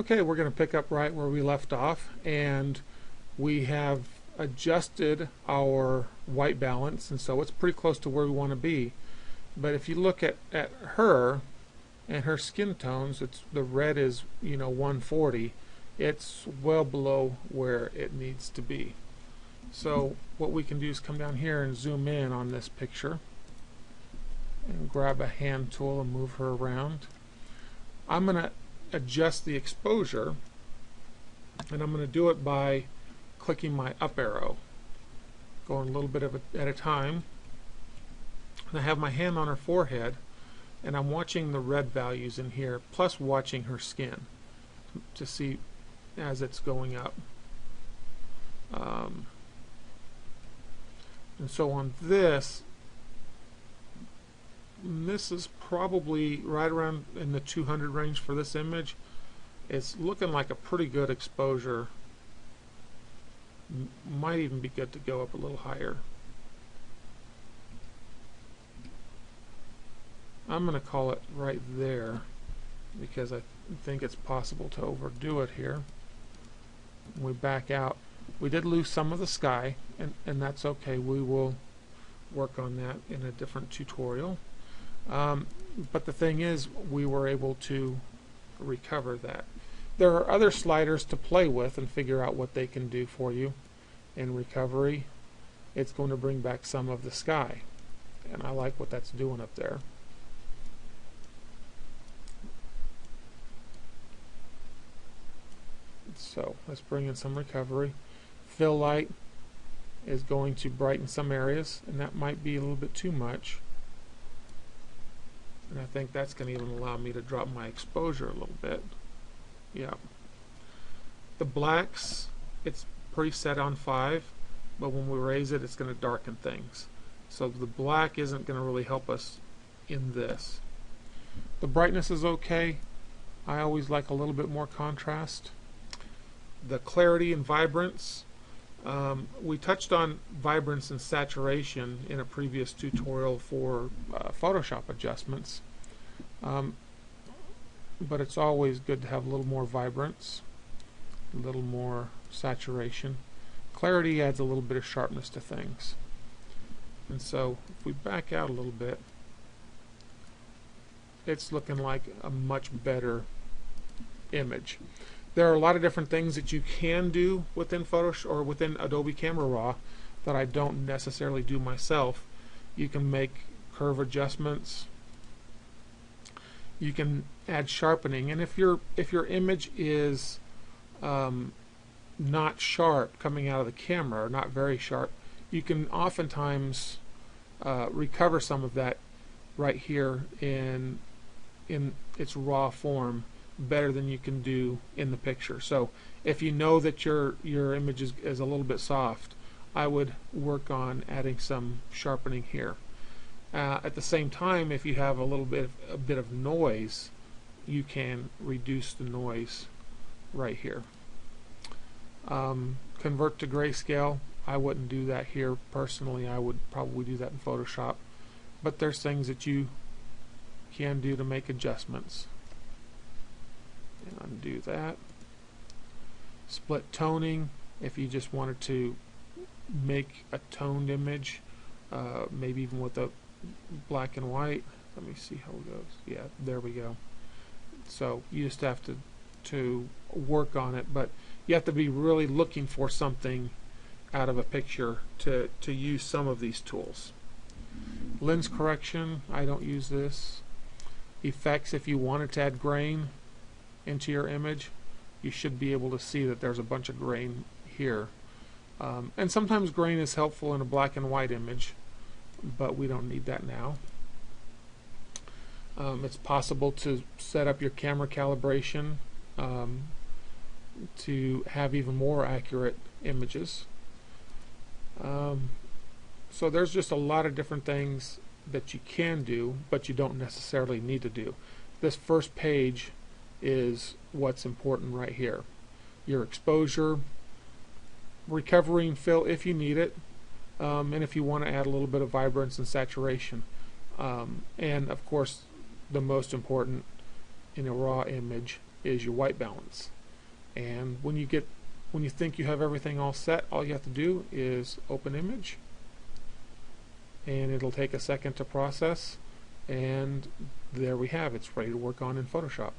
Okay, we're going to pick up right where we left off, and we have adjusted our white balance, and so it's pretty close to where we want to be. But if you look at her and her skin tones, the red is 140. It's well below where it needs to be. So what we can do is come down here and zoom in on this picture and grab a hand tool and move her around. I'm going to adjust the exposure, and I'm going to do it by clicking my up arrow, going a little bit at a time. And I have my hand on her forehead, and I'm watching the red values in here, plus watching her skin to see as it's going up. And so on this is probably right around in the 200 range for this image. It's looking like a pretty good exposure. Might even be good to go up a little higher. I'm going to call it right there because I think it's possible to overdo it here. When we back out, we did lose some of the sky, and that's okay. We will work on that in a different tutorial. But the thing is, we were able to recover that. There are other sliders to play with and figure out what they can do for you. In recovery, it's going to bring back some of the sky, and I like what that's doing up there. So let's bring in some recovery. Fill light is going to brighten some areas, and that might be a little bit too much. And I think that's going to even allow me to drop my exposure a little bit. Yeah. The blacks, it's pretty set on 5, but when we raise it, it's going to darken things. So the black isn't going to really help us in this. The brightness is okay. I always like a little bit more contrast. The clarity and vibrance, we touched on vibrance and saturation in a previous tutorial for Photoshop adjustments, but it's always good to have a little more vibrance, a little more saturation. Clarity adds a little bit of sharpness to things. And so if we back out a little bit, it's looking like a much better image. There are a lot of different things that you can do within Photoshop or within Adobe Camera Raw that I don't necessarily do myself. You can make curve adjustments. You can add sharpening, and if your image is not sharp coming out of the camera, or not very sharp, you can oftentimes recover some of that right here in its raw form better than you can do in the picture. So if you know that your image is a little bit soft, I would work on adding some sharpening here. At the same time, if you have a bit of noise, you can reduce the noise right here. Convert to grayscale, I wouldn't do that here personally. I would probably do that in Photoshop, but there's things that you can do to make adjustments. And undo that. Split toning, if you just wanted to make a toned image, maybe even with a black and white. Let me see how it goes. Yeah, there we go. So you just have to work on it, but you have to be really looking for something out of a picture to use some of these tools. Lens correction, I don't use this. Effects, if you wanted to add grain into your image, you should be able to see that there's a bunch of grain here. And sometimes grain is helpful in a black and white image, but we don't need that now. It's possible to set up your camera calibration to have even more accurate images. So there's just a lot of different things that you can do, but you don't necessarily need to do. This first page is what's important right here. Your exposure, recovery and fill if you need it, and if you want to add a little bit of vibrance and saturation. And of course, the most important in a raw image is your white balance. And when you think you have everything all set, all you have to do is open image, and it'll take a second to process, and there we have it. It's ready to work on in Photoshop.